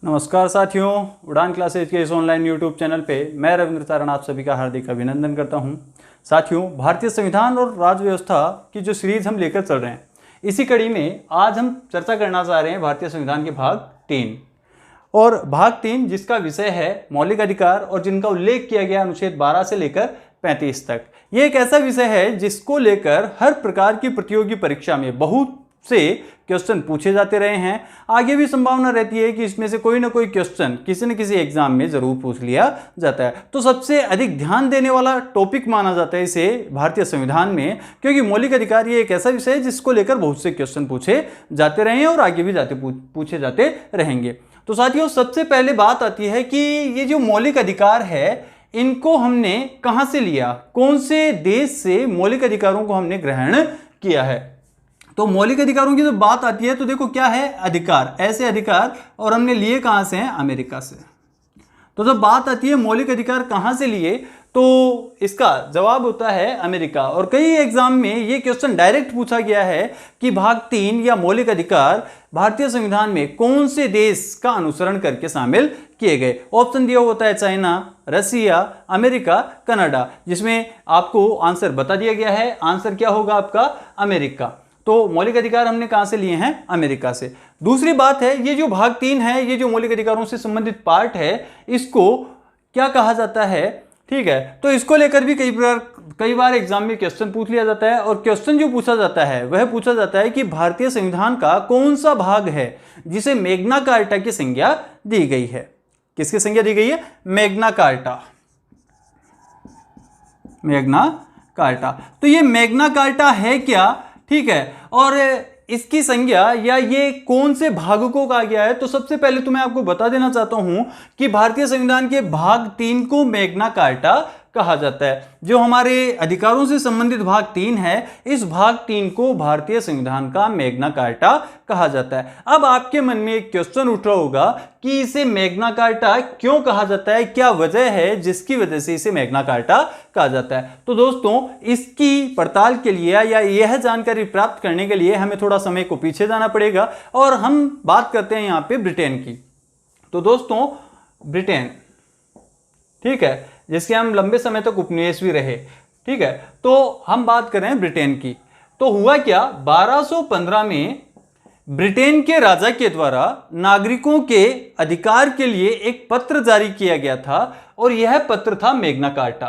नमस्कार साथियों, उड़ान क्लासेज के इस ऑनलाइन यूट्यूब चैनल पे मैं रविंद्र तारण आप सभी का हार्दिक अभिनंदन करता हूं। साथियों, भारतीय संविधान और राज्य व्यवस्था की जो सीरीज हम लेकर चल रहे हैं, इसी कड़ी में आज हम चर्चा करना चाह रहे हैं भारतीय संविधान के भाग 3। और भाग 3 जिसका विषय है मौलिक अधिकार और जिनका उल्लेख किया गया अनुच्छेद 12 से लेकर 35 तक। ये एक ऐसा विषय है जिसको लेकर हर प्रकार की प्रतियोगी परीक्षा में बहुत से क्वेश्चन पूछे जाते रहे हैं। आगे भी संभावना रहती है कि इसमें से कोई ना कोई क्वेश्चन किसी न किसी एग्जाम में जरूर पूछ लिया जाता है। तो सबसे अधिक ध्यान देने वाला टॉपिक माना जाता है इसे भारतीय संविधान में, क्योंकि मौलिक अधिकार ये एक ऐसा विषय है जिसको लेकर बहुत से क्वेश्चन पूछे जाते रहे हैं और आगे भी पूछे जाते रहेंगे। तो साथियों, सबसे पहले बात आती है कि ये जो मौलिक अधिकार है इनको हमने कहां से लिया, कौन से देश से मौलिक अधिकारों को हमने ग्रहण किया है। तो मौलिक अधिकारों की जब बात आती है तो देखो क्या है, अधिकार, ऐसे अधिकार, और हमने लिए कहां से हैं, अमेरिका से। तो जब बात आती है मौलिक अधिकार कहां से लिए तो इसका जवाब होता है अमेरिका। और कई एग्जाम में ये क्वेश्चन डायरेक्ट पूछा गया है कि भाग 3 या मौलिक अधिकार भारतीय संविधान में कौन से देश का अनुसरण करके शामिल किए गए। ऑप्शन दिया होता है चाइना, रसिया, अमेरिका, कनाडा, जिसमें आपको आंसर बता दिया गया है। आंसर क्या होगा आपका, अमेरिका। तो मौलिक अधिकार हमने कहां से लिए हैं, अमेरिका से। दूसरी बात है, ये जो भाग 3 है, ये जो मौलिक अधिकारों से संबंधित पार्ट है, इसको क्या कहा जाता है, ठीक है। तो इसको लेकर भी कई बार एग्जाम में क्वेश्चन पूछ लिया जाता है। और क्वेश्चन जो पूछा जाता है वह पूछा जाता है कि भारतीय संविधान का कौन सा भाग है जिसे मैग्ना कार्टा की संज्ञा दी गई है। किसकी संज्ञा दी गई है, मैग्ना कार्टा, मैग्ना कार्टा। तो ये मैग्ना कार्टा है क्या, ठीक है, और इसकी संज्ञा या ये कौन से भाग को कहा गया है। तो सबसे पहले तो मैं आपको बता देना चाहता हूं कि भारतीय संविधान के भाग 3 को मैग्ना कार्टा कहा जाता है। जो हमारे अधिकारों से संबंधित भाग 3 है, इस भाग 3 को भारतीय संविधान का मैग्ना कार्टा कहा जाता है। अब आपके मन में एक क्वेश्चन उठ रहा होगा कि इसे मैग्ना कार्टा क्यों कहा जाता है, क्या वजह है जिसकी वजह से इसे मैग्ना कार्टा कहा जाता है। तो दोस्तों, इसकी पड़ताल के लिए या यह जानकारी प्राप्त करने के लिए हमें थोड़ा समय को पीछे जाना पड़ेगा और हम बात करते हैं यहां पे ब्रिटेन की। तो दोस्तों, ब्रिटेन, ठीक है, जिसके हम लंबे समय तक उपनिवेश भी रहे, ठीक है। तो हम बात कर रहे हैं ब्रिटेन की। तो हुआ क्या, 1215 में ब्रिटेन के राजा के द्वारा नागरिकों के अधिकार के लिए एक पत्र जारी किया गया था और यह पत्र था मैग्ना कार्टा,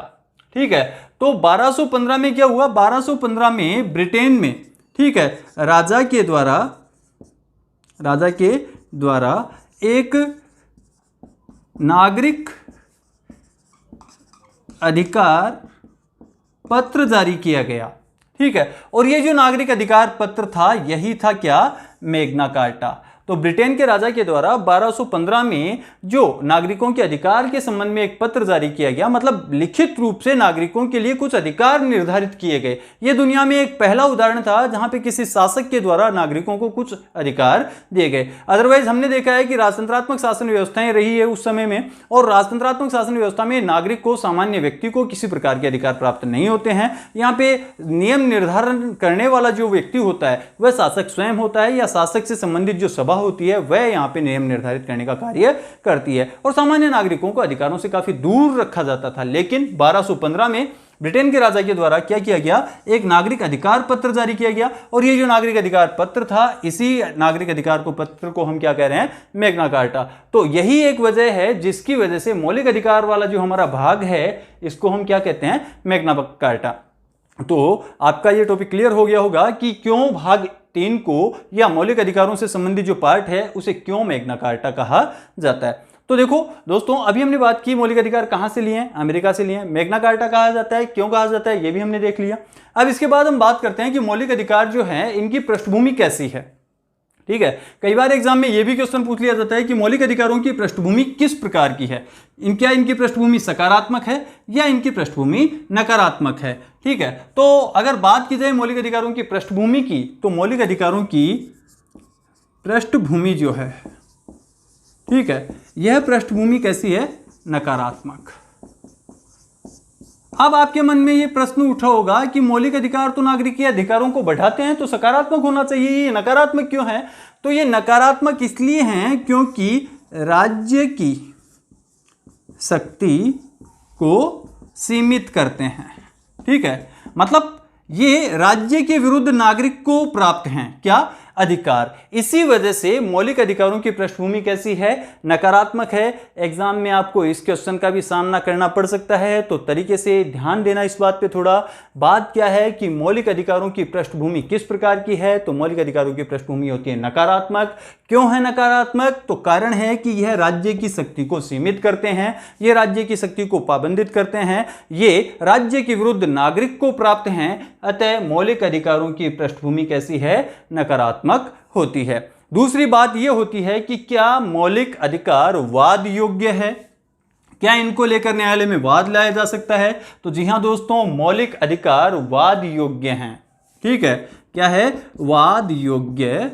ठीक है। तो 1215 में क्या हुआ, 1215 में ब्रिटेन में, ठीक है, राजा के द्वारा एक नागरिक अधिकार पत्र जारी किया गया, ठीक है। और ये जो नागरिक अधिकार पत्र था यही था क्या, मैग्ना कार्टा। तो ब्रिटेन के राजा के द्वारा 1215 में जो नागरिकों के अधिकार के संबंध में एक पत्र जारी किया गया, मतलब लिखित रूप से नागरिकों के लिए कुछ अधिकार निर्धारित किए गए। यह दुनिया में एक पहला उदाहरण था जहां पे किसी शासक के द्वारा नागरिकों को कुछ अधिकार दिए गए। अदरवाइज हमने देखा है कि राजतंत्रात्मक शासन व्यवस्थाएं रही है उस समय में, और राजतंत्रात्मक शासन व्यवस्था में नागरिक को, सामान्य व्यक्ति को किसी प्रकार के अधिकार प्राप्त नहीं होते हैं। यहाँ पे नियम निर्धारण करने वाला जो व्यक्ति होता है वह शासक स्वयं होता है, या शासक से संबंधित जो सभा होती है वह यहां पे नियम निर्धारित करने का कार्य करती है, और सामान्य नागरिकों को अधिकारों से काफी दूर रखा जाता था। लेकिन 1215 में ब्रिटेन के राजा के द्वारा क्या किया गया, एक नागरिक अधिकार पत्र जारी किया गया। और ये जो नागरिक अधिकार पत्र था, इसी नागरिक अधिकार को पत्र को हम क्या कह रहे हैं, मैग्ना कार्टा। तो यही एक वजह है जिसकी वजह से मौलिक अधिकार वाला जो हमारा भाग है इसको हम क्या कहते हैं, मैग्ना कार्टा। तो आपका ये टॉपिक क्लियर हो गया होगा कि क्यों भाग 3 को या मौलिक अधिकारों से संबंधित जो पार्ट है उसे क्यों मैग्ना कार्टा कहा जाता है। तो देखो दोस्तों, अभी हमने बात की मौलिक अधिकार कहां से लिए हैं, अमेरिका से लिए हैं। मैग्ना कार्टा कहा जाता है, क्यों कहा जाता है, ये भी हमने देख लिया। अब इसके बाद हम बात करते हैं कि मौलिक अधिकार जो है इनकी पृष्ठभूमि कैसी है, ठीक है। कई बार एग्जाम में यह भी क्वेश्चन पूछ लिया जाता है कि मौलिक अधिकारों की पृष्ठभूमि किस प्रकार की है, क्या इनकी पृष्ठभूमि सकारात्मक है या इनकी पृष्ठभूमि नकारात्मक है, ठीक है। तो अगर बात की जाए मौलिक अधिकारों की पृष्ठभूमि की, तो मौलिक अधिकारों की पृष्ठभूमि जो है, ठीक है, यह पृष्ठभूमि कैसी है, नकारात्मक। अब आपके मन में ये प्रश्न उठा होगा कि मौलिक अधिकार तो नागरिक के अधिकारों को बढ़ाते हैं, तो सकारात्मक होना चाहिए, ये नकारात्मक क्यों है। तो ये नकारात्मक इसलिए हैं क्योंकि राज्य की शक्ति को सीमित करते हैं। ठीक है, मतलब ये राज्य के विरुद्ध नागरिक को प्राप्त हैं क्या? अधिकार। इसी वजह से मौलिक अधिकारों की पृष्ठभूमि कैसी है? नकारात्मक है। एग्जाम में आपको इस क्वेश्चन का भी सामना करना पड़ सकता है, तो तरीके से ध्यान देना इस बात पे थोड़ा। बात क्या है कि मौलिक अधिकारों की पृष्ठभूमि किस प्रकार की है? तो मौलिक अधिकारों की पृष्ठभूमि होती है नकारात्मक। क्यों है नकारात्मक? तो कारण है कि यह राज्य की शक्ति को सीमित करते हैं, ये राज्य की शक्ति को पाबंदित करते हैं, ये राज्य के विरुद्ध नागरिक को प्राप्त हैं। अतः मौलिक अधिकारों की पृष्ठभूमि कैसी है? नकारात्मक होती है। दूसरी बात यह होती है कि क्या मौलिक अधिकार वाद योग्य है? क्या इनको लेकर न्यायालय में वाद लाया जा सकता है? तो जी हां दोस्तों, मौलिक अधिकार वाद योग्य हैं। ठीक है, क्या है? वाद योग्य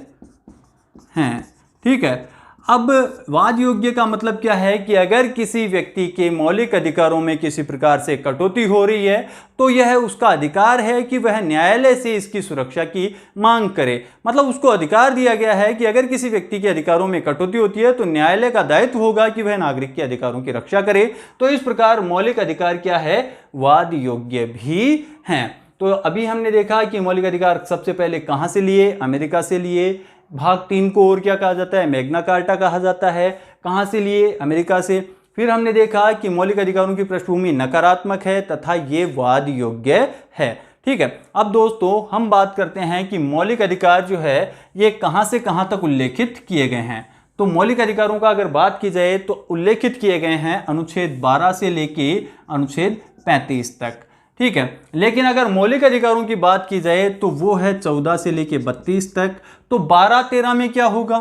हैं। ठीक है, अब वाद योग्य का मतलब क्या है कि अगर किसी व्यक्ति के मौलिक अधिकारों में किसी प्रकार से कटौती हो रही है तो यह उसका अधिकार है कि वह न्यायालय से इसकी सुरक्षा की मांग करे। मतलब उसको अधिकार दिया गया है कि अगर किसी व्यक्ति के अधिकारों में कटौती होती है तो न्यायालय का दायित्व होगा कि वह नागरिक के अधिकारों की रक्षा करे। तो इस प्रकार मौलिक अधिकार क्या है? वाद योग्य भी हैं। तो अभी हमने देखा कि मौलिक अधिकार सबसे पहले कहां से लिए? अमेरिका से लिए। भाग 3 को और क्या कहा जाता है? मैग्ना कार्टा कहा जाता है। कहां से लिए? अमेरिका से। फिर हमने देखा कि मौलिक अधिकारों की पृष्ठभूमि नकारात्मक है तथा ये वाद योग्य है। ठीक है, अब दोस्तों हम बात करते हैं कि मौलिक अधिकार जो है ये कहां से कहां तक उल्लेखित किए गए हैं। तो मौलिक अधिकारों का अगर बात की जाए तो उल्लेखित किए गए हैं अनुच्छेद 12 से लेके अनुच्छेद 35 तक। ठीक है, लेकिन अगर मौलिक अधिकारों की बात की जाए तो वो है 14 से लेके 32 तक। तो 12-13 में क्या होगा?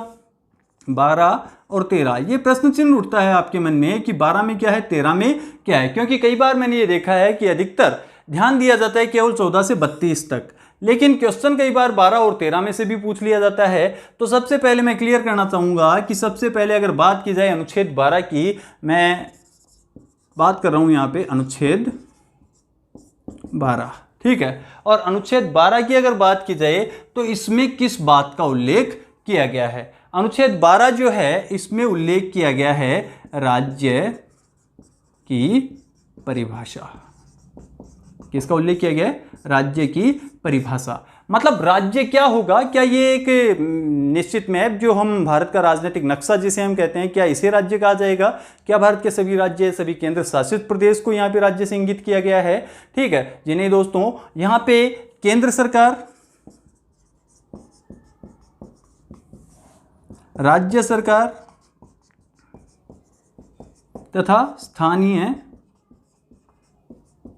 12 और 13, ये प्रश्न चिन्ह उठता है आपके मन में कि 12 में क्या है, 13 में क्या है, क्योंकि कई बार मैंने ये देखा है कि अधिकतर ध्यान दिया जाता है केवल 14 से 32 तक, लेकिन क्वेश्चन कई बार 12 और 13 में से भी पूछ लिया जाता है। तो सबसे पहले मैं क्लियर करना चाहूंगा कि सबसे पहले अगर बात की जाए अनुच्छेद 12 की, मैं बात कर रहा हूं यहां पे अनुच्छेद 12। ठीक है, और अनुच्छेद 12 की अगर बात की जाए तो इसमें किस बात का उल्लेख किया गया है? अनुच्छेद 12 जो है इसमें उल्लेख किया गया है राज्य की परिभाषा। किसका उल्लेख किया गया है? राज्य की परिभाषा। मतलब राज्य क्या होगा? क्या ये एक निश्चित मैप जो हम भारत का राजनीतिक नक्शा जिसे हम कहते हैं, क्या इसे राज्य कहा जाएगा? क्या भारत के सभी राज्य, सभी केंद्र शासित प्रदेश को यहाँ पे राज्य से इंगित किया गया है? ठीक है जी नहीं दोस्तों, यहाँ पे केंद्र सरकार, राज्य सरकार तथा स्थानीय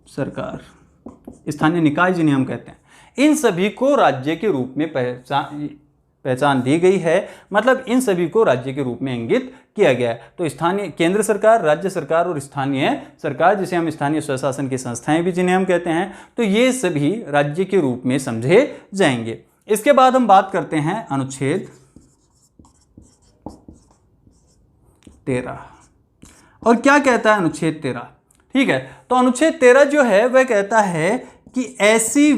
सरकार, स्थानीय निकाय जिन्हें हम कहते हैं, इन सभी को राज्य के रूप में पहचान दी गई है। मतलब इन सभी को राज्य के रूप में इंगित किया गया है। तो स्थानीय, केंद्र सरकार, राज्य सरकार और स्थानीय सरकार, जिसे हम स्थानीय स्वशासन की संस्थाएं भी जिन्हें हम कहते हैं, तो ये सभी राज्य के रूप में समझे जाएंगे। इसके बाद हम बात करते हैं अनुच्छेद 13। और क्या कहता है अनुच्छेद 13? ठीक है, तो अनुच्छेद 13 जो है वह कहता है कि ऐसी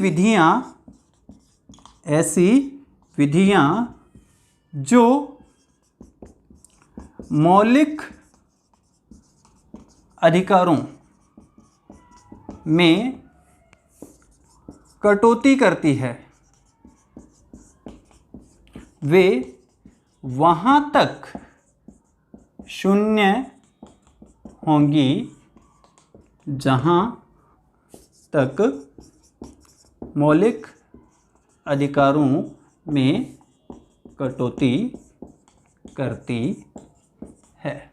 विधियां जो मौलिक अधिकारों में कटौती करती है वे वहां तक शून्य होंगी जहां तक मौलिक अधिकारों में कटौती करती है।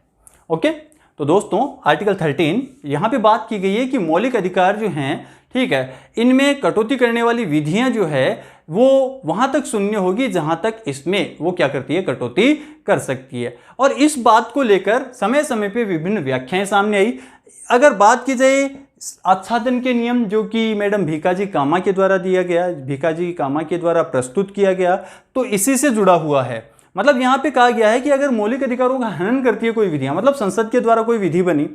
ओके, तो दोस्तों आर्टिकल 13 यहां पे बात की गई है कि मौलिक अधिकार जो हैं, ठीक है, इनमें कटौती करने वाली विधियां जो है वो वहां तक शून्य होगी जहां तक इसमें वो क्या करती है, कटौती कर सकती है। और इस बात को लेकर समय समय पे विभिन्न व्याख्याएं सामने आई। अगर बात की जाए आच्छादन के नियम, जो कि मैडम भीकाजी कामा के द्वारा दिया गया, भीकाजी कामा के द्वारा प्रस्तुत किया गया, तो इसी से जुड़ा हुआ है। मतलब यहाँ पे कहा गया है कि अगर मौलिक अधिकारों का हनन करती है कोई विधियां, मतलब संसद के द्वारा कोई विधि बनी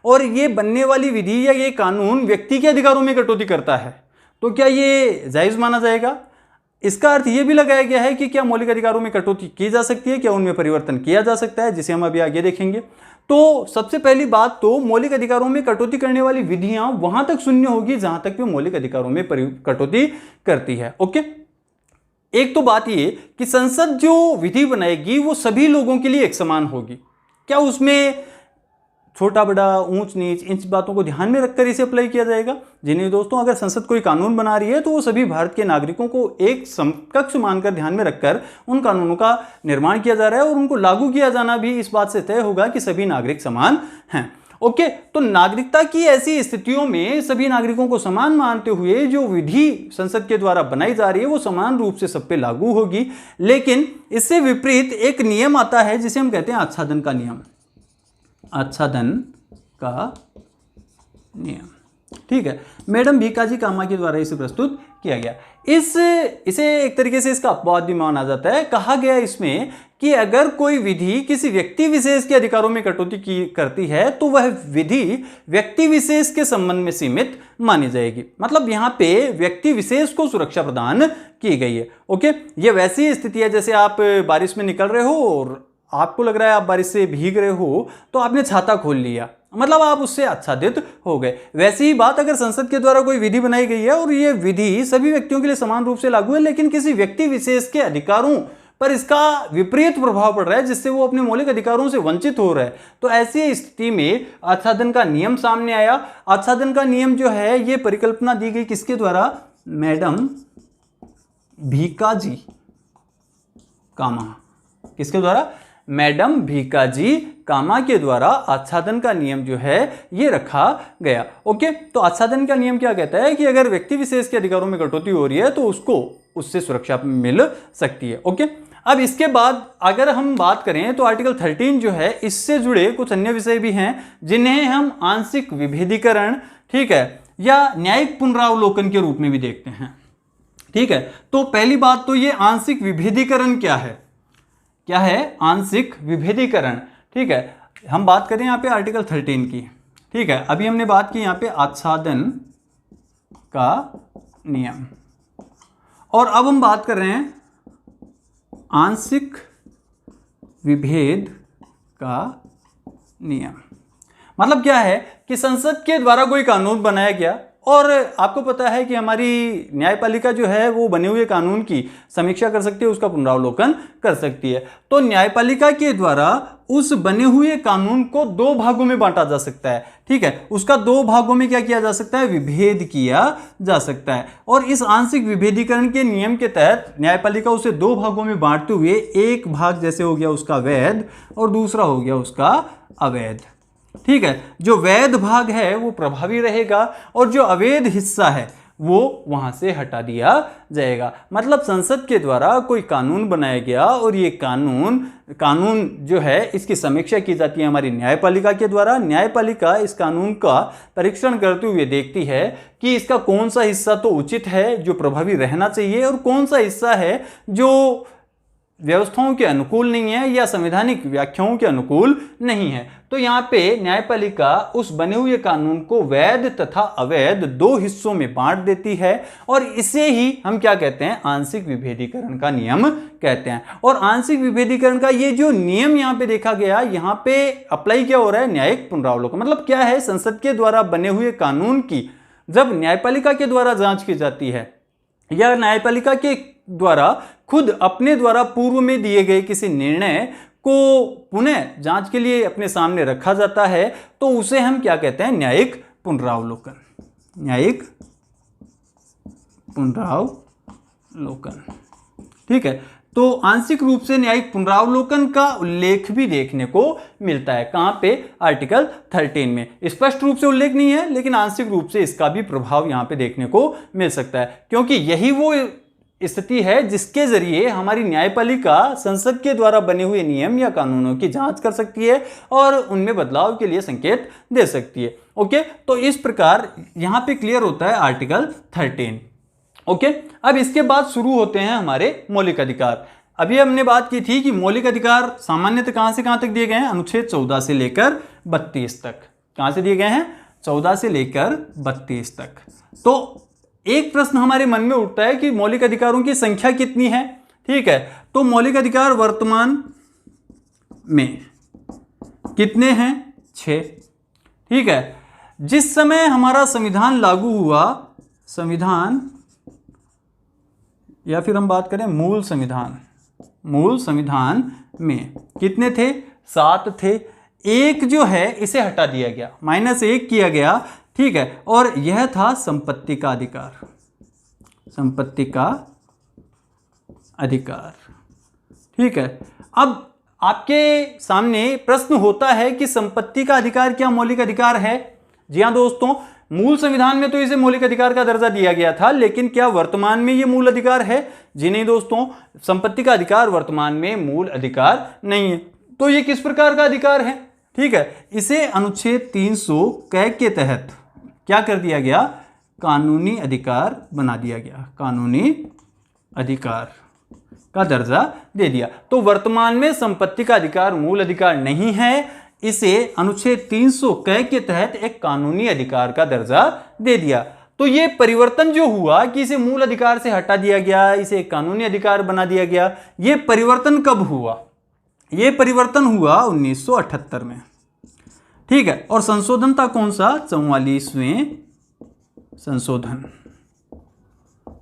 और ये बनने वाली विधि या ये कानून व्यक्ति के अधिकारों में कटौती करता है, तो क्या ये जायज माना जाएगा? इसका अर्थ यह भी लगाया गया है कि क्या मौलिक अधिकारों में कटौती की जा सकती है, क्या उनमें परिवर्तन किया जा सकता है, जिसे हम अभी आगे देखेंगे। तो सबसे पहली बात तो मौलिक अधिकारों में कटौती करने वाली विधियां वहां तक शून्य होगी जहां तक भी मौलिक अधिकारों में कटौती करती है। ओके, एक तो बात ये कि संसद जो विधि बनाएगी वो सभी लोगों के लिए एक समान होगी। क्या उसमें छोटा बड़ा ऊंच नीच इन बातों को ध्यान में रखकर इसे अप्लाई किया जाएगा? जी नहीं दोस्तों, अगर संसद कोई कानून बना रही है तो वो सभी भारत के नागरिकों को एक समकक्ष मानकर ध्यान में रखकर उन कानूनों का निर्माण किया जा रहा है और उनको लागू किया जाना भी इस बात से तय होगा कि सभी नागरिक समान हैं। ओके, तो नागरिकता की ऐसी स्थितियों में सभी नागरिकों को समान मानते हुए जो विधि संसद के द्वारा बनाई जा रही है वो समान रूप से सब पे लागू होगी। लेकिन इससे विपरीत एक नियम आता है जिसे हम कहते हैं आच्छादन का नियम। आच्छादन का नियम, ठीक है, मैडम भीकाजी कामा के द्वारा इसे प्रस्तुत किया गया। इसे एक तरीके से इसका अपवाद भी माना जाता है। कहा गया इसमें कि अगर कोई विधि किसी व्यक्ति विशेष के अधिकारों में कटौती करती है तो वह विधि व्यक्ति विशेष के संबंध में सीमित मानी जाएगी। मतलब यहां पे व्यक्ति विशेष को सुरक्षा प्रदान की गई है। ओके, ये वैसी स्थिति है जैसे आप बारिश में निकल रहे हो और आपको लग रहा है आप बारिश से भीग रहे हो तो आपने छाता खोल लिया, मतलब आप उससे आच्छादित हो गए। वैसी ही बात अगर संसद के द्वारा कोई विधि बनाई गई है और ये विधि सभी व्यक्तियों के लिए समान रूप से लागू है लेकिन किसी व्यक्ति विशेष के अधिकारों पर इसका विपरीत प्रभाव पड़ रहा है जिससे वो अपने मौलिक अधिकारों से वंचित हो रहा है, तो ऐसी स्थिति में आच्छादन का नियम सामने आया। आच्छादन का नियम जो है ये परिकल्पना दी गई किसके द्वारा? मैडम भीकाजी कामा। किसके द्वारा? मैडम भीकाजी कामा के द्वारा आच्छादन का नियम जो है ये रखा गया। ओके, तो आच्छादन का नियम क्या कहता है कि अगर व्यक्ति विशेष के अधिकारों में कटौती हो रही है तो उसको उससे सुरक्षा मिल सकती है। ओके, अब इसके बाद अगर हम बात करें तो आर्टिकल 13 जो है इससे जुड़े कुछ अन्य विषय भी हैं जिन्हें हम आंशिक विभेदीकरण, ठीक है, या न्यायिक पुनरावलोकन के रूप में भी देखते हैं। ठीक है, तो पहली बात तो ये आंशिक विभेदीकरण क्या है? क्या है आंशिक विभेदीकरण? ठीक है, हम बात करें यहाँ पे आर्टिकल 13 की। ठीक है, अभी हमने बात की यहाँ पे आच्छादन का नियम और अब हम बात कर रहे हैं आंशिक विभेद का नियम। मतलब क्या है कि संसद के द्वारा कोई कानून बनाया गया और आपको पता है कि हमारी न्यायपालिका जो है वो बने हुए कानून की समीक्षा कर सकती है, उसका पुनरावलोकन कर सकती है। तो न्यायपालिका के द्वारा उस बने हुए कानून को दो भागों में बांटा जा सकता है। ठीक है, उसका दो भागों में क्या किया जा सकता है? विभेद किया जा सकता है। और इस आंशिक विभेदीकरण के नियम के तहत न्यायपालिका उसे दो भागों में बांटते हुए एक भाग जैसे हो गया उसका वैध और दूसरा हो गया उसका अवैध। ठीक है, जो वैध भाग है वो प्रभावी रहेगा और जो अवैध हिस्सा है वो वहां से हटा दिया जाएगा। मतलब संसद के द्वारा कोई कानून बनाया गया और ये कानून जो है इसकी समीक्षा की जाती है हमारी न्यायपालिका के द्वारा। न्यायपालिका इस कानून का परीक्षण करते हुए देखती है कि इसका कौन सा हिस्सा तो उचित है, जो प्रभावी रहना चाहिए, और कौन सा हिस्सा है जो व्यवस्थाओं के अनुकूल नहीं है या संवैधानिक व्याख्याओं के अनुकूल नहीं है। तो यहाँ पे न्यायपालिका उस बने हुए कानून को वैध तथा अवैध दो हिस्सों में बांट देती है और इसे ही हम क्या कहते हैं? आंशिक विभेदीकरण का नियम कहते हैं। और आंशिक विभेदीकरण का ये जो नियम यहाँ पे देखा गया, यहाँ पे अप्लाई क्या हो रहा है? न्यायिक पुनरावलोकन। मतलब क्या है? संसद के द्वारा बने हुए कानून की जब न्यायपालिका के द्वारा जांच की जाती है या न्यायपालिका के द्वारा खुद अपने द्वारा पूर्व में दिए गए किसी निर्णय को पुनः जांच के लिए अपने सामने रखा जाता है तो उसे हम क्या कहते हैं? न्यायिक पुनरावलोकन। न्यायिक पुनरावलोकन। ठीक है, तो आंशिक रूप से न्यायिक पुनरावलोकन का उल्लेख भी देखने को मिलता है। कहां पे? आर्टिकल 13 में। स्पष्ट रूप से उल्लेख नहीं है लेकिन आंशिक रूप से इसका भी प्रभाव यहां पे देखने को मिल सकता है, क्योंकि यही वो स्थिति है जिसके जरिए हमारी न्यायपालिका संसद के द्वारा बने हुए नियम या कानूनों की जांच कर सकती है और उनमें बदलाव के लिए संकेत दे सकती है। ओके, तो इस प्रकार यहां पे क्लियर होता है आर्टिकल 13। ओके, अब इसके बाद शुरू होते हैं हमारे मौलिक अधिकार। अभी हमने बात की थी कि मौलिक अधिकार सामान्यतः कहां से कहां तक दिए गए हैं? अनुच्छेद 14 से लेकर 32 तक। कहां से दिए गए हैं? 14 से लेकर 32 तक। तो एक प्रश्न हमारे मन में उठता है कि मौलिक अधिकारों की संख्या कितनी है। ठीक है, तो मौलिक अधिकार वर्तमान में कितने हैं? 6। ठीक है, जिस समय हमारा संविधान लागू हुआ, संविधान या फिर हम बात करें मूल संविधान में कितने थे? 7 थे। एक जो है इसे हटा दिया गया, -1 किया गया। ठीक है, और यह था संपत्ति का अधिकार, संपत्ति का अधिकार। ठीक है, अब आपके सामने प्रश्न होता है कि संपत्ति का अधिकार क्या मौलिक अधिकार है? जी हाँ दोस्तों, मूल संविधान में तो इसे मौलिक अधिकार का दर्जा दिया गया था, लेकिन क्या वर्तमान में ये मूल अधिकार है? जी नहीं दोस्तों, संपत्ति का अधिकार वर्तमान में मूल अधिकार नहीं है। तो ये किस प्रकार का अधिकार है? ठीक है, इसे अनुच्छेद 300 क के तहत क्या कर दिया गया? कानूनी अधिकार बना दिया गया, कानूनी अधिकार का दर्जा दे दिया। तो वर्तमान में संपत्ति का अधिकार मूल अधिकार नहीं है, इसे अनुच्छेद 300 क के तहत एक कानूनी अधिकार का दर्जा दे दिया। तो ये परिवर्तन जो हुआ कि इसे मूल अधिकार से हटा दिया गया, इसे एक कानूनी अधिकार बना दिया गया, ये परिवर्तन कब हुआ? ये परिवर्तन हुआ 1978 में। ठीक है, और संशोधन था कौन सा? 44वें संशोधन।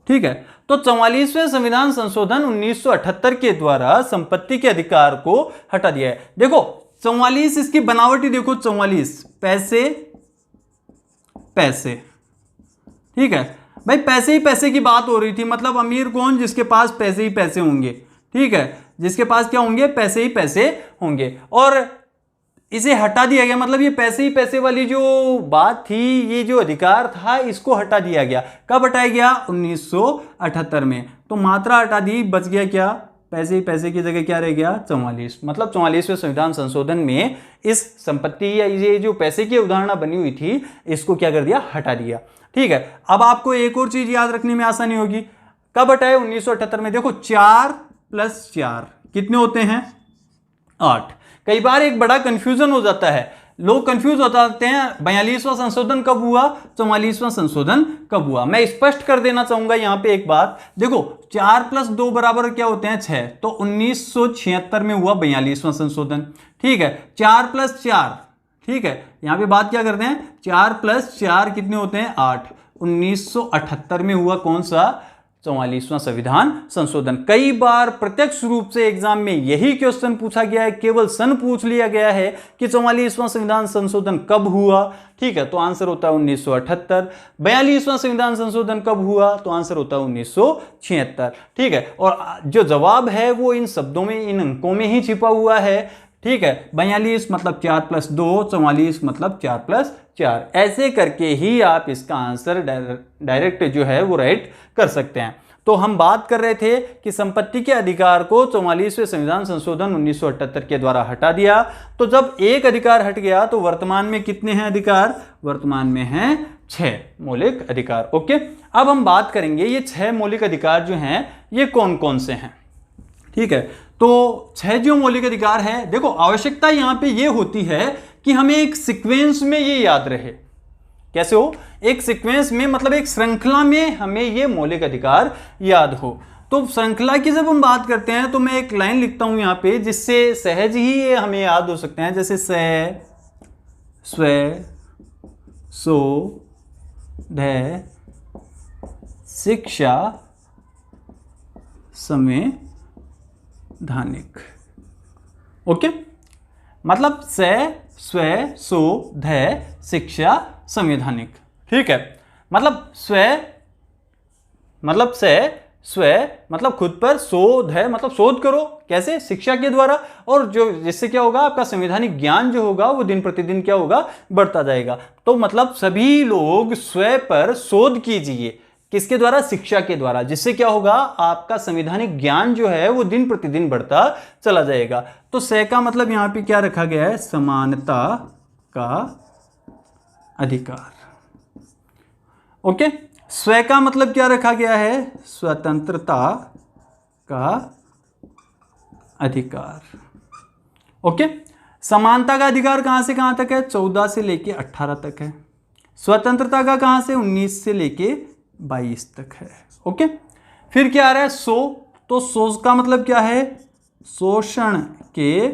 ठीक है, तो 44वें संविधान संशोधन 1978 के द्वारा संपत्ति के अधिकार को हटा दिया है। देखो 44, इसकी बनावटी देखो, 44 पैसे पैसे। ठीक है भाई, पैसे ही पैसे की बात हो रही थी, मतलब अमीर कौन? जिसके पास पैसे ही पैसे होंगे। ठीक है, जिसके पास क्या होंगे? पैसे ही पैसे होंगे। और इसे हटा दिया गया, मतलब ये पैसे ही पैसे वाली जो बात थी, ये जो अधिकार था, इसको हटा दिया गया। कब हटाया गया? 1978 में। तो मात्रा हटा दी, बच गया क्या? पैसे ही पैसे की जगह क्या रह गया? 44। मतलब 44वें संविधान संशोधन में इस संपत्ति या ये जो पैसे की अवधारणा बनी हुई थी, इसको क्या कर दिया? हटा दिया। ठीक है, अब आपको एक और चीज याद रखने में आसानी होगी। कब हटाए? 1978 में। देखो 4 + 4 कितने होते हैं? 8। कई बार एक बड़ा कंफ्यूजन हो जाता है, लोग कंफ्यूज हो जाते हैं 42वां संशोधन कब हुआ, 44वां संशोधन कब हुआ। मैं स्पष्ट कर देना चाहूंगा यहां पे एक बात। देखो 4 + 2 बराबर क्या होते हैं? 6। तो 1976 में हुआ 42वां संशोधन। ठीक है, 4 + 4। ठीक है, यहां पे बात क्या करते हैं? 4 + 4 कितने होते हैं? 8। 1978 में हुआ कौन सा? 44वां संविधान संशोधन। कई बार प्रत्यक्ष रूप से एग्जाम में यही क्वेश्चन पूछा गया है, केवल सन पूछ लिया गया है कि 44वां संविधान संशोधन कब हुआ। ठीक है, तो आंसर होता है 1978। 42वां संविधान संशोधन कब हुआ? तो आंसर होता है 1976। ठीक है, और जो जवाब है वो इन शब्दों में, इन अंकों में ही छिपा हुआ है। ठीक है, 42 मतलब 4 + 2, 44 मतलब 4 + 4। ऐसे करके ही आप इसका आंसर डायरेक्ट जो है वो राइट कर सकते हैं। तो हम बात कर रहे थे कि संपत्ति के अधिकार को 44वें संविधान संशोधन 1978 के द्वारा हटा दिया। तो जब एक अधिकार हट गया तो वर्तमान में कितने हैं अधिकार? वर्तमान में हैं 6 मौलिक अधिकार। ओके, अब हम बात करेंगे ये 6 मौलिक अधिकार जो हैं ये कौन कौन से हैं। ठीक है, तो 6 जो मौलिक अधिकार है, देखो आवश्यकता यहां पे ये होती है कि हमें एक सीक्वेंस में ये याद रहे। कैसे हो? एक सीक्वेंस में, मतलब एक श्रृंखला में हमें ये मौलिक अधिकार याद हो। तो श्रृंखला की जब हम बात करते हैं तो मैं एक लाइन लिखता हूं यहां पे, जिससे सहज ही ये हमें याद हो सकते हैं। जैसे स, स्व, सो, ध, शिक्षा, संवैधानिक। ओके, मतलब स, स्व, सो, ध, शिक्षा, संवैधानिक। ठीक है, मतलब स्व मतलब स, स्व मतलब खुद पर, शोध है मतलब शोध करो, कैसे? शिक्षा के द्वारा, और जो जिससे क्या होगा? आपका संवैधानिक ज्ञान जो होगा वो दिन प्रतिदिन क्या होगा? बढ़ता जाएगा। तो मतलब सभी लोग स्व पर शोध कीजिए। किसके द्वारा? शिक्षा के द्वारा, जिससे क्या होगा? आपका संवैधानिक ज्ञान जो है वो दिन प्रतिदिन बढ़ता चला जाएगा। तो स का मतलब यहां पे क्या रखा गया है? समानता का अधिकार। ओके, स्व का मतलब क्या रखा गया है? स्वतंत्रता का अधिकार। ओके, समानता का अधिकार कहां से कहां तक है? 14 से लेके 18 तक है। स्वतंत्रता का कहां से? 19 से लेके 22 तक है। ओके, फिर क्या आ रहा है 100, तो 100 का मतलब क्या है, शोषण के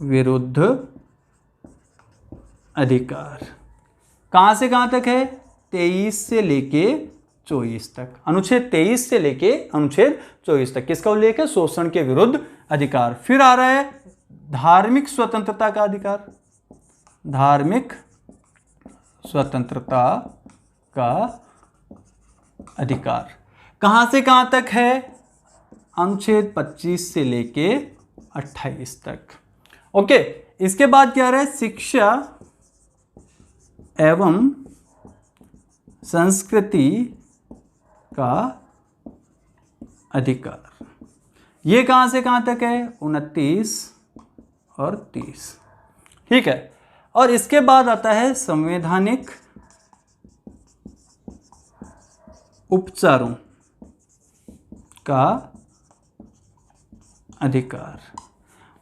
विरुद्ध अधिकार। कहां से कहां तक है, 23 से लेके 24 तक, अनुच्छेद 23 से लेके अनुच्छेद 24 तक किसका उल्लेख है, शोषण के विरुद्ध अधिकार। फिर आ रहा है धार्मिक स्वतंत्रता का अधिकार, धार्मिक स्वतंत्रता का अधिकार कहां से कहां तक है, अनुच्छेद 25 से लेके 28 तक। ओके, इसके बाद क्या रहा है, शिक्षा एवं संस्कृति का अधिकार, ये कहां से कहां तक है, 29 और 30। ठीक है, और इसके बाद आता है संवैधानिक उपचारों का अधिकार,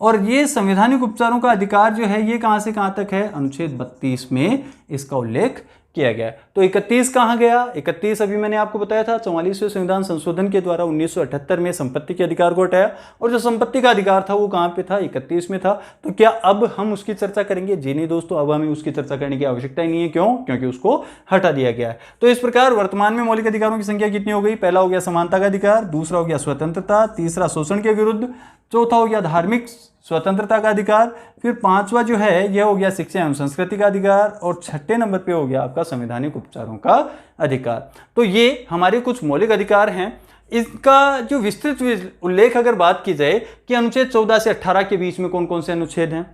और ये संवैधानिक उपचारों का अधिकार जो है ये कहां से कहां तक है, अनुच्छेद 32 में इसका उल्लेख किया गया है। तो 31 कहां गया, 31 अभी मैंने आपको बताया था 44वें संविधान संशोधन के द्वारा 1978 में संपत्ति के अधिकार को हटाया, और जो संपत्ति का अधिकार था वो कहां पे था, 31 में था। तो क्या अब हम उसकी चर्चा करेंगे, जी नहीं दोस्तों, अब हमें उसकी चर्चा करने की आवश्यकता ही नहीं है। क्यों, क्योंकि उसको हटा दिया गया है। तो इस प्रकार वर्तमान में मौलिक अधिकारों की संख्या कितनी हो गई, पहला हो गया समानता का अधिकार, दूसरा हो गया स्वतंत्रता, तीसरा शोषण के विरुद्ध, चौथा हो गया धार्मिक स्वतंत्रता का अधिकार, फिर पांचवा जो है यह हो गया शिक्षा एवं संस्कृति का अधिकार, और छठे नंबर पे हो गया आपका संवैधानिक उपचारों का अधिकार। तो ये हमारे कुछ मौलिक अधिकार हैं। इसका जो विस्तृत उल्लेख अगर बात की जाए कि अनुच्छेद 14 से 18 के बीच में कौन कौन से अनुच्छेद हैं,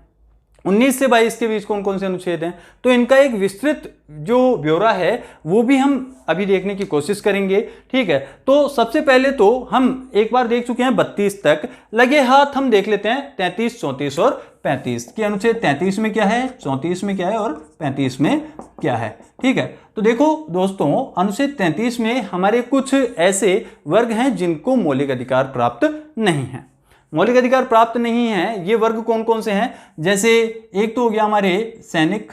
19 से 22 के बीच कौन कौन से अनुच्छेद हैं, तो इनका एक विस्तृत जो ब्यौरा है वो भी हम अभी देखने की कोशिश करेंगे। ठीक है, तो सबसे पहले तो हम एक बार देख चुके हैं 32 तक, लगे हाथ हम देख लेते हैं 33, 34 और 35 कि अनुच्छेद 33 में क्या है, 34 में क्या है और 35 में क्या है। ठीक है, तो देखो दोस्तों, अनुच्छेद 33 में हमारे कुछ ऐसे वर्ग हैं जिनको मौलिक अधिकार प्राप्त नहीं है। मौलिक अधिकार प्राप्त नहीं है ये वर्ग कौन कौन से हैं, जैसे एक तो हो गया हमारे सैनिक,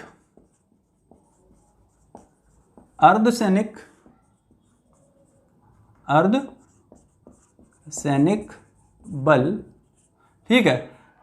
अर्धसैनिक, अर्धसैनिक बल। ठीक है,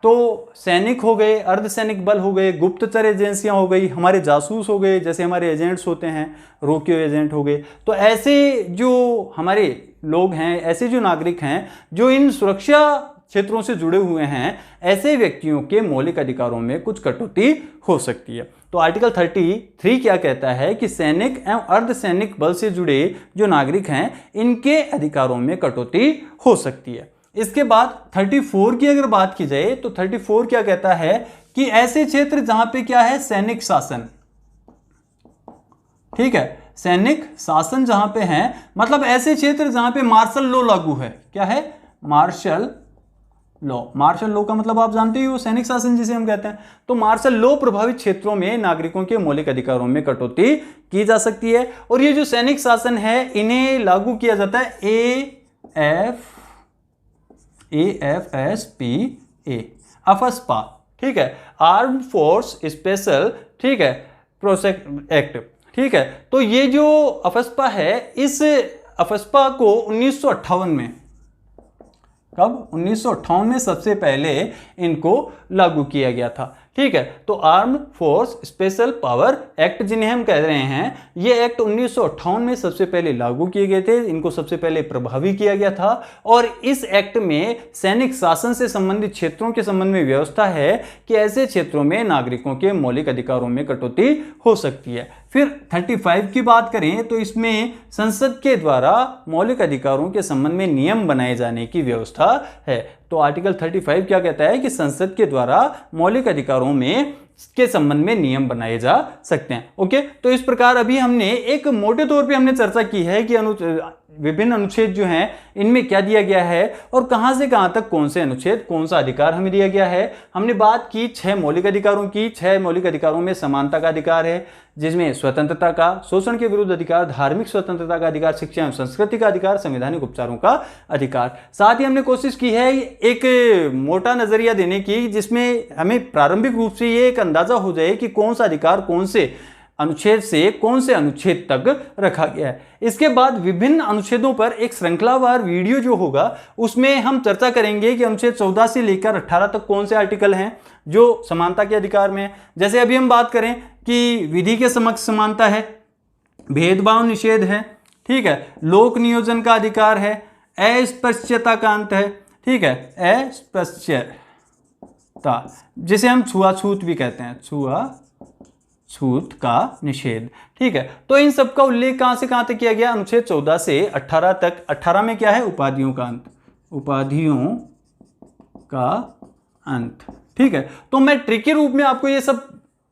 तो सैनिक हो गए, अर्धसैनिक बल हो गए, गुप्तचर एजेंसियां हो गई, हमारे जासूस हो गए, जैसे हमारे एजेंट्स होते हैं, रोकियो एजेंट हो गए। तो ऐसे जो हमारे लोग हैं, ऐसे जो नागरिक हैं जो इन सुरक्षा क्षेत्रों से जुड़े हुए हैं, ऐसे व्यक्तियों के मौलिक अधिकारों में कुछ कटौती हो सकती है। तो आर्टिकल 33 क्या कहता है कि सैनिक एवं अर्धसैनिक बल से जुड़े जो नागरिक हैं इनके अधिकारों में कटौती हो सकती है। इसके बाद 34 की अगर बात की जाए तो 34 क्या कहता है कि ऐसे क्षेत्र जहां पे क्या है, सैनिक शासन। ठीक है, सैनिक शासन जहां पे है, मतलब ऐसे क्षेत्र जहां पे मार्शल लॉ लागू है। क्या है, मार्शल लॉ। मार्शल लॉ का मतलब आप जानते ही हो, सैनिक शासन जिसे हम कहते हैं। तो मार्शल लॉ प्रभावित क्षेत्रों में नागरिकों के मौलिक अधिकारों में कटौती की जा सकती है। और ये जो सैनिक शासन है इन्हें लागू किया जाता है AFSPA, अफस्पा। ठीक है, आर्म्ड फोर्स स्पेशल, ठीक है, प्रोटेक्शन एक्ट। ठीक है, तो ये जो अफस्पा है, इस अफस्पा को 1958 में, कब, 1958 में सबसे पहले इनको लागू किया गया था। ठीक है, तो armed force special power act जिन्हें हम कह रहे हैं, ये एक्ट 1958 में सबसे पहले लागू किए गए थे, इनको सबसे पहले प्रभावी किया गया था। और इस एक्ट में सैनिक शासन से संबंधित क्षेत्रों के संबंध में व्यवस्था है कि ऐसे क्षेत्रों में नागरिकों के मौलिक अधिकारों में कटौती हो सकती है। फिर 35 की बात करें तो इसमें संसद के द्वारा मौलिक अधिकारों के संबंध में नियम बनाए जाने की व्यवस्था है। तो आर्टिकल 35 क्या कहता है कि संसद के द्वारा मौलिक अधिकारों में के संबंध में नियम बनाए जा सकते हैं। ओके, तो इस प्रकार अभी हमने एक मोटे तौर पे हमने चर्चा की है कि विभिन्न अनुच्छेद जो हैं इनमें क्या दिया गया है और कहां से कहां तक कौन से अनुच्छेद, कौन सा अधिकार हमें दिया गया है। हमने बात की 6 मौलिक अधिकारों की। 6 मौलिक अधिकारों में समानता का अधिकार है, जिसमें स्वतंत्रता का, शोषण के विरुद्ध अधिकार, धार्मिक स्वतंत्रता का अधिकार, शिक्षा एवं संस्कृति का अधिकार, संवैधानिक उपचारों का अधिकार। साथ ही हमने कोशिश की है एक मोटा नजरिया देने की, जिसमें हमें प्रारंभिक रूप से ये एक अंदाजा हो जाए कि कौन सा अधिकार कौन से अनुच्छेद से कौन से अनुच्छेद तक रखा गया है। इसके बाद विभिन्न अनुच्छेदों पर एक श्रृंखलावार वीडियो जो होगा उसमें हम चर्चा करेंगे कि अनुच्छेद 14 से लेकर 18 तक कौन से आर्टिकल हैं जो समानता के अधिकार में है। जैसे अभी हम बात करें कि विधि के समक्ष समानता है, भेदभाव निषेध है, ठीक है, लोक नियोजन का अधिकार है, अस्पृश्यता का अंत है, ठीक है, अस्पृश्यता जिसे हम छुआछूत भी कहते हैं, छुआछूत का निषेध, ठीक है। तो इन सब का उल्लेख कहां से कहां तक किया गया, अनुच्छेद 14 से 18 तक। 18 में क्या है, उपाधियों का अंत, उपाधियों का अंत, ठीक है। तो मैं ट्रिक के रूप में आपको ये सब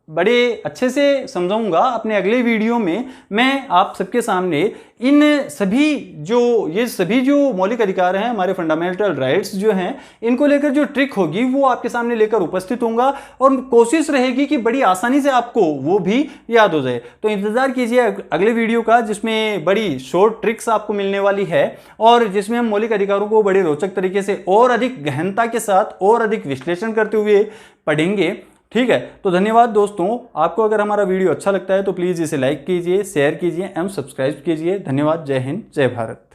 बड़े अच्छे से समझाऊंगा अपने अगले वीडियो में। मैं आप सबके सामने इन सभी जो मौलिक अधिकार हैं, हमारे फंडामेंटल राइट्स जो हैं, इनको लेकर जो ट्रिक होगी वो आपके सामने लेकर उपस्थित होऊंगा और कोशिश रहेगी कि बड़ी आसानी से आपको वो भी याद हो जाए। तो इंतजार कीजिए अगले वीडियो का, जिसमें बड़ी शॉर्ट ट्रिक्स आपको मिलने वाली है और जिसमें हम मौलिक अधिकारों को बड़े रोचक तरीके से और अधिक गहनता के साथ और अधिक विश्लेषण करते हुए पढ़ेंगे, ठीक है। तो धन्यवाद दोस्तों। आपको अगर हमारा वीडियो अच्छा लगता है तो प्लीज़ इसे लाइक कीजिए, शेयर कीजिए एवं सब्सक्राइब कीजिए। धन्यवाद। जय हिंद, जय भारत।